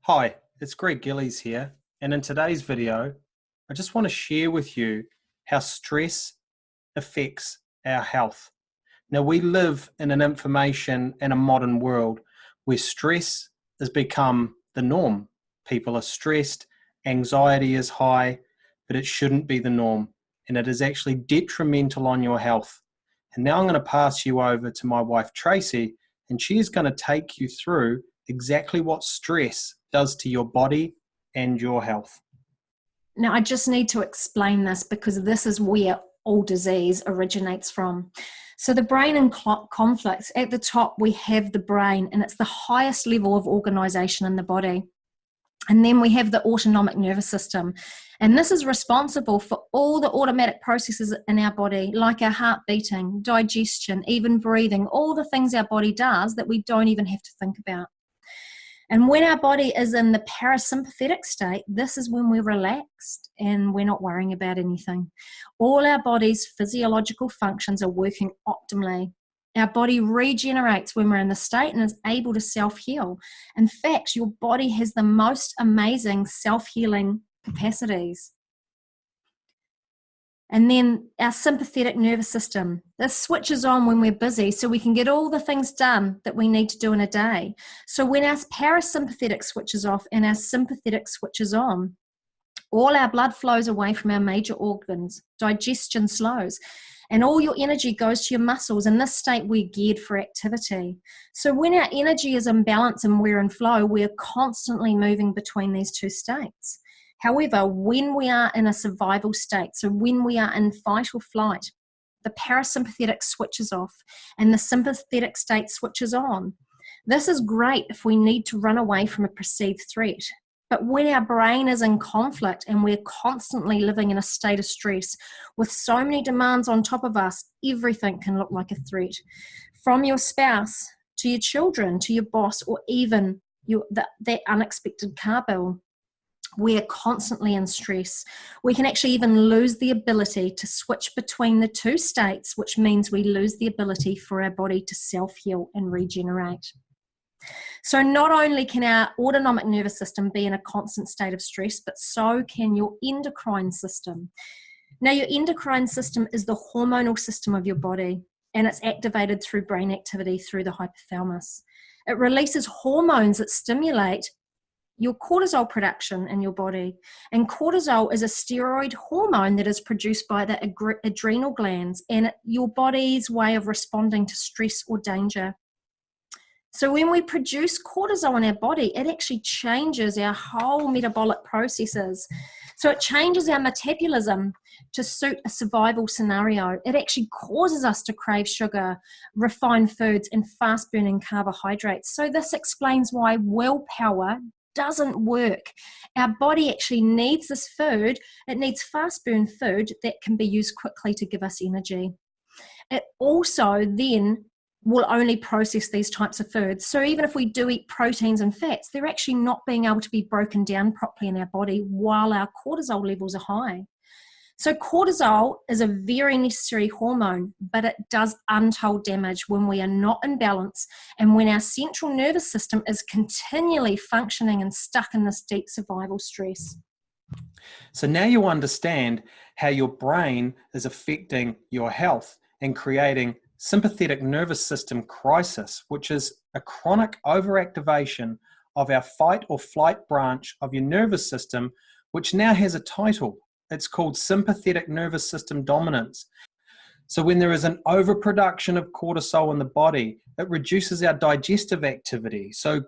Hi, it's Gillies here, and in today's video, I just want to share with you how stress affects our health. Now, we live in an information and a modern world where stress has become the norm. People are stressed, anxiety is high, but it shouldn't be the norm, and it is actually detrimental on your health. And now I'm going to pass you over to my wife, Tracy, and she is going to take you through exactly what stress does to your body and your health. Now, I just need to explain this because this is where all disease originates from. So the brain in conflict, at the top we have the brain, and it's the highest level of organization in the body. And then we have the autonomic nervous system. And this is responsible for all the automatic processes in our body, like our heart beating, digestion, even breathing, all the things our body does that we don't even have to think about. And when our body is in the parasympathetic state, this is when we're relaxed and we're not worrying about anything. All our body's physiological functions are working optimally. Our body regenerates when we're in the state and is able to self-heal. In fact, your body has the most amazing self-healing capacities. And then our sympathetic nervous system, this switches on when we're busy so we can get all the things done that we need to do in a day. So when our parasympathetic switches off and our sympathetic switches on, all our blood flows away from our major organs, digestion slows, and all your energy goes to your muscles. In this state, we're geared for activity. So when our energy is in balance and we're in flow, we're constantly moving between these two states. However, when we are in a survival state, so when we are in fight or flight, the parasympathetic switches off and the sympathetic state switches on. This is great if we need to run away from a perceived threat. But when our brain is in conflict and we're constantly living in a state of stress with so many demands on top of us, everything can look like a threat. From your spouse, to your children, to your boss, or even that unexpected car bill. We're constantly in stress. We can actually even lose the ability to switch between the two states, which means we lose the ability for our body to self-heal and regenerate. So not only can our autonomic nervous system be in a constant state of stress, but so can your endocrine system. Now, your endocrine system is the hormonal system of your body, and it's activated through brain activity through the hypothalamus. It releases hormones that stimulate your cortisol production in your body. And cortisol is a steroid hormone that is produced by the adrenal glands and your body's way of responding to stress or danger. So when we produce cortisol in our body, it actually changes our whole metabolic processes. So it changes our metabolism to suit a survival scenario. It actually causes us to crave sugar, refined foods, and fast-burning carbohydrates. So this explains why willpower doesn't work. Our body actually needs this food. It needs fast-burn food that can be used quickly to give us energy. It also then will only process these types of foods. So even if we do eat proteins and fats, they're actually not being able to be broken down properly in our body while our cortisol levels are high. So cortisol is a very necessary hormone, but it does untold damage when we are not in balance and when our central nervous system is continually functioning and stuck in this deep survival stress. So now you understand how your brain is affecting your health and creating sympathetic nervous system crisis, which is a chronic overactivation of our fight or flight branch of your nervous system, which now has a title. It's called sympathetic nervous system dominance. So when there is an overproduction of cortisol in the body, it reduces our digestive activity. So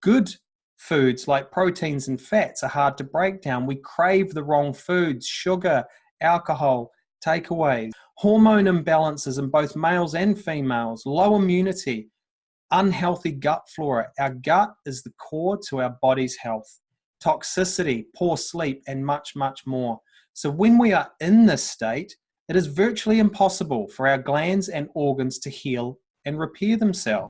good foods like proteins and fats are hard to break down. We crave the wrong foods, sugar, alcohol, takeaways, hormone imbalances in both males and females, low immunity, unhealthy gut flora. Our gut is the core to our body's health, toxicity, poor sleep, and much, much more. So when we are in this state, it is virtually impossible for our glands and organs to heal and repair themselves.